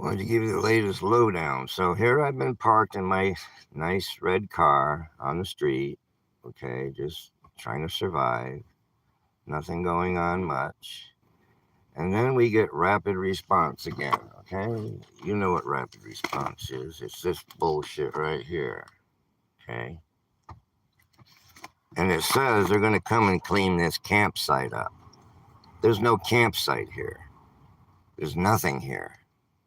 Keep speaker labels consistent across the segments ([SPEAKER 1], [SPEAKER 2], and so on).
[SPEAKER 1] wanted to give you the latest lowdown. So here I've been parked in my nice red car on the street, okay, just trying to survive. Nothing going on much. And then we get rapid response again, okay? You know what rapid response is. It's this bullshit right here, okay? And it says they're going to come and clean this campsite up. There's no campsite here. There's nothing here.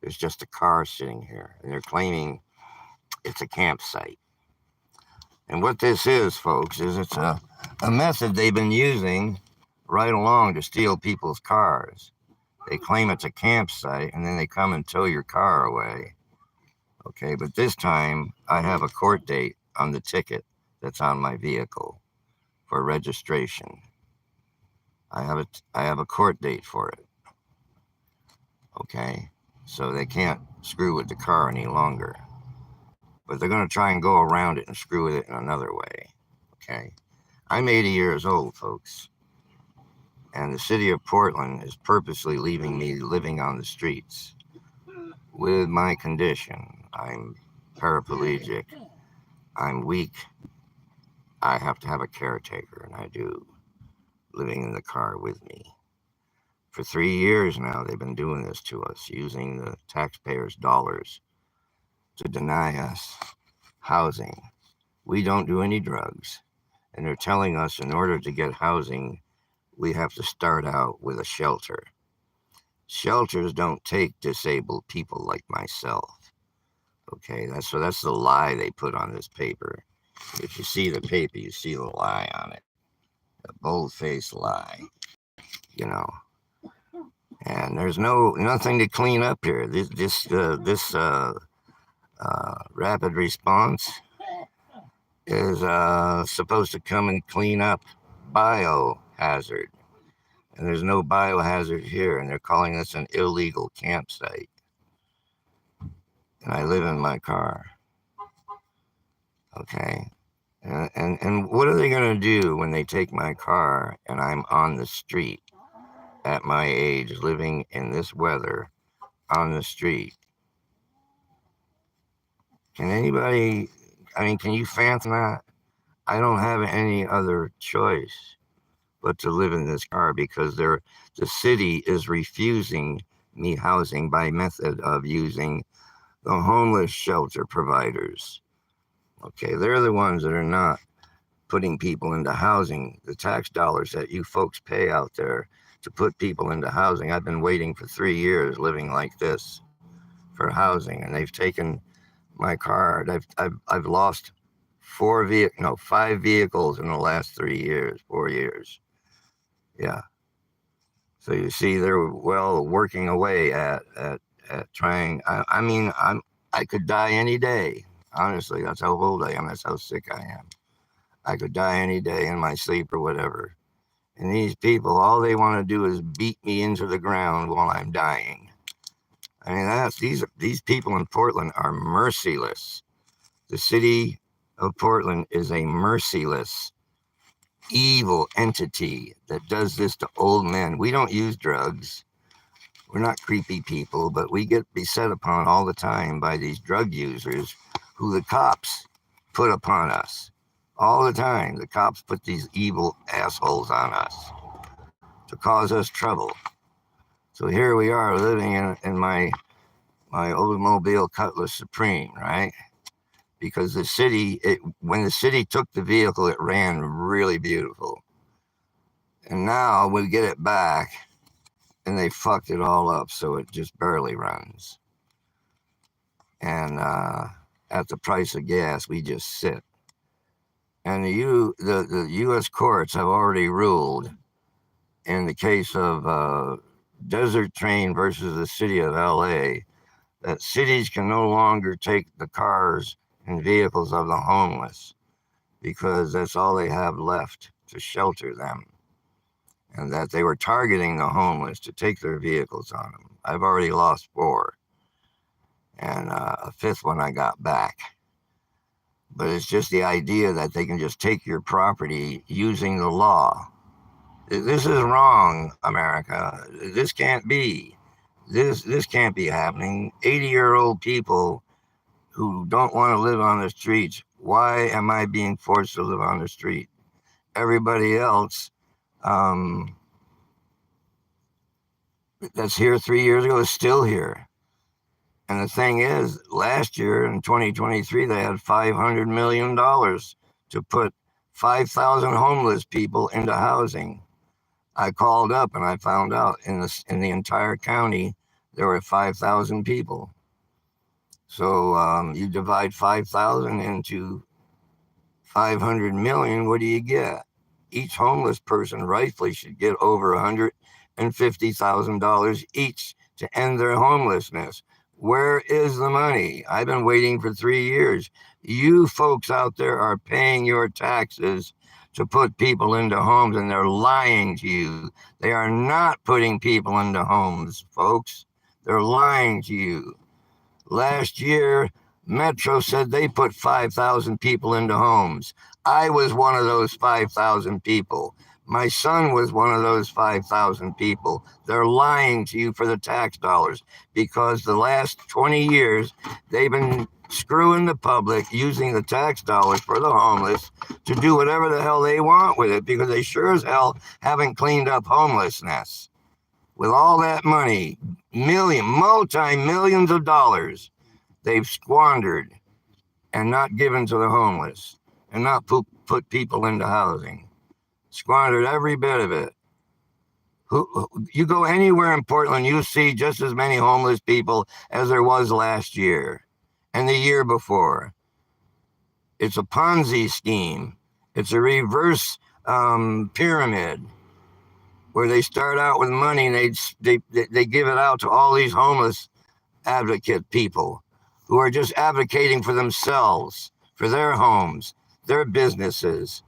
[SPEAKER 1] There's just a car sitting here. And they're claiming it's a campsite. And what this is, folks, is it's a method they've been using right along to steal people's cars. They claim it's a campsite, and then they come and tow your car away. Okay, but this time I have a court date on the ticket that's on my vehicle for registration. I have a court date for it. Okay, so they can't screw with the car any longer. But they're going to try and go around it and screw with it in another way. Okay, I'm 80 years old, folks. And the city of Portland is purposely leaving me living on the streets with my condition. I'm paraplegic. I'm weak. I have to have a caretaker, and I do, living in the car with me. For 3 years now, they've been doing this to us, using the taxpayers' dollars to deny us housing. We don't do any drugs, and they're telling us in order to get housing, we have to start out with a shelter. Shelters don't take disabled people like myself. Okay, that's the lie they put on this paper. If you see the paper, you see the lie on it. A bold-faced lie, you know. And there's nothing to clean up here. This rapid response is supposed to come and clean up biohazard. And there's no biohazard here, and they're calling this an illegal campsite. And I live in my car. Okay. And what are they going to do when they take my car and I'm on the street at my age, living in this weather on the street? Can you fathom that? I don't have any other choice but to live in this car because the city is refusing me housing by method of using the homeless shelter providers. Okay, they're the ones that are not putting people into housing. The tax dollars that you folks pay out there to put people into housing. I've been waiting for 3 years living like this for housing, and they've taken my car. I've lost 5 vehicles in the last 4 years. Yeah. So you see, they're working away at trying. I could die any day. Honestly, that's how old I am. That's how sick I am. I could die any day in my sleep or whatever. And these people, all they want to do is beat me into the ground while I'm dying. I mean, these people in Portland are merciless. The city of Portland is a merciless, evil entity that does this to old men. We don't use drugs. We're not creepy people, but we get beset upon all the time by these drug users who the cops put upon us. All the time, the cops put these evil assholes on us to cause us trouble. So here we are living in my Oldsmobile Cutlass Supreme, right? Because when the city took the vehicle, it ran really beautiful. And now we get it back, and they fucked it all up, so it just barely runs. And at the price of gas, we just sit. And the U.S. courts have already ruled in the case of Desert Train versus the city of L.A. that cities can no longer take the cars and vehicles of the homeless because that's all they have left to shelter them. And that they were targeting the homeless to take their vehicles on them. I've already lost 4. And a 5th one I got back. But it's just the idea that they can just take your property using the law. This is wrong, America. This can't be. This can't be happening. 80-year-old people who don't want to live on the streets. Why am I being forced to live on the street? Everybody else um, that's here 3 years ago is still here. And the thing is, last year in 2023, they had $500 million to put 5,000 homeless people into housing. I called up and I found out in the entire county there were 5,000 people. So you divide 5,000 into 500 million. What do you get? Each homeless person rightfully should get over $150,000 each to end their homelessness. Where is the money? I've been waiting for 3 years. You folks out there are paying your taxes to put people into homes, and they're lying to you. They are not putting people into homes, folks. They're lying to you. Last year, Metro said they put 5,000 people into homes. I was one of those 5,000 people. My son was one of those 5,000 people. They're lying to you for the tax dollars because the last 20 years, they've been screwing the public using the tax dollars for the homeless to do whatever the hell they want with it because they sure as hell haven't cleaned up homelessness. With all that money, multi-millions of dollars, they've squandered and not given to the homeless and not put people into housing. Squandered every bit of it. You go anywhere in Portland, you see just as many homeless people as there was last year and the year before. It's a Ponzi scheme. It's a reverse pyramid where they start out with money and they give it out to all these homeless advocate people who are just advocating for themselves, for their homes, their businesses,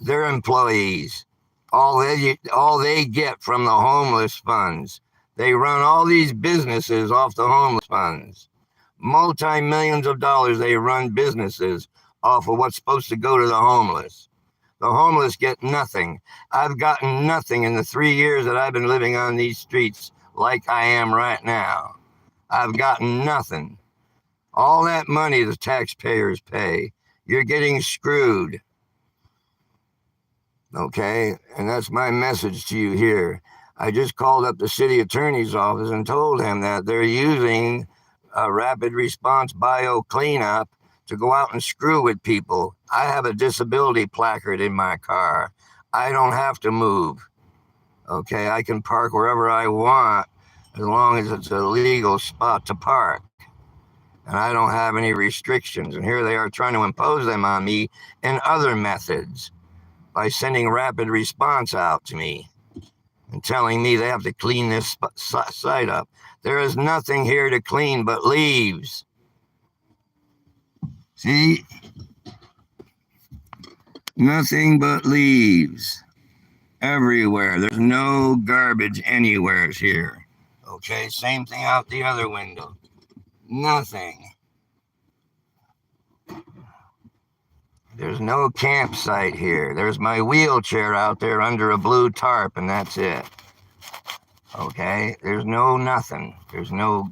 [SPEAKER 1] their employees, all they get from the homeless funds. They run all these businesses off the homeless funds. Multi-millions of dollars they run businesses off of what's supposed to go to the homeless. The homeless get nothing. I've gotten nothing in the 3 years that I've been living on these streets like I am right now. I've gotten nothing. All that money the taxpayers pay, you're getting screwed. Okay? And that's my message to you here. I just called up the city attorney's office and told him that they're using a rapid response bio cleanup to go out and screw with people. I have a disability placard in my car. I don't have to move. Okay? I can park wherever I want as long as it's a legal spot to park. And I don't have any restrictions. And here they are trying to impose them on me in other methods by sending rapid response out to me and telling me they have to clean this site up. There is nothing here to clean but leaves. See? Nothing but leaves everywhere. There's no garbage anywhere here. Okay, same thing out the other window. Nothing. There's no campsite here. There's my wheelchair out there under a blue tarp, and that's it. Okay? There's no nothing. There's no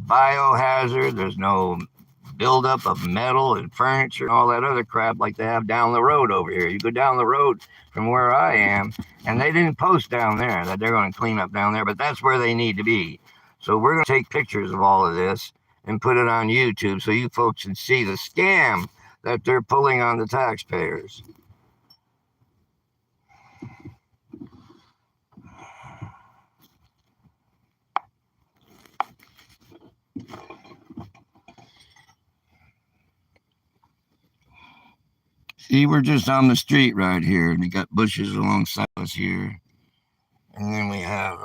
[SPEAKER 1] biohazard. There's no buildup of metal and furniture and all that other crap like they have down the road over here. You go down the road from where I am, and they didn't post down there that they're going to clean up down there, but that's where they need to be. So we're going to take pictures of all of this and put it on YouTube so you folks can see the scam that they're pulling on the taxpayers. See, we're just on the street right here, and we got bushes alongside us here. And then we have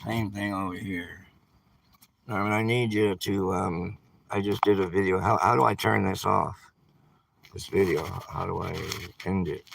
[SPEAKER 1] same thing over here. Norman, I need you to, I just did a video. How do I turn this off? This video, how do I end it?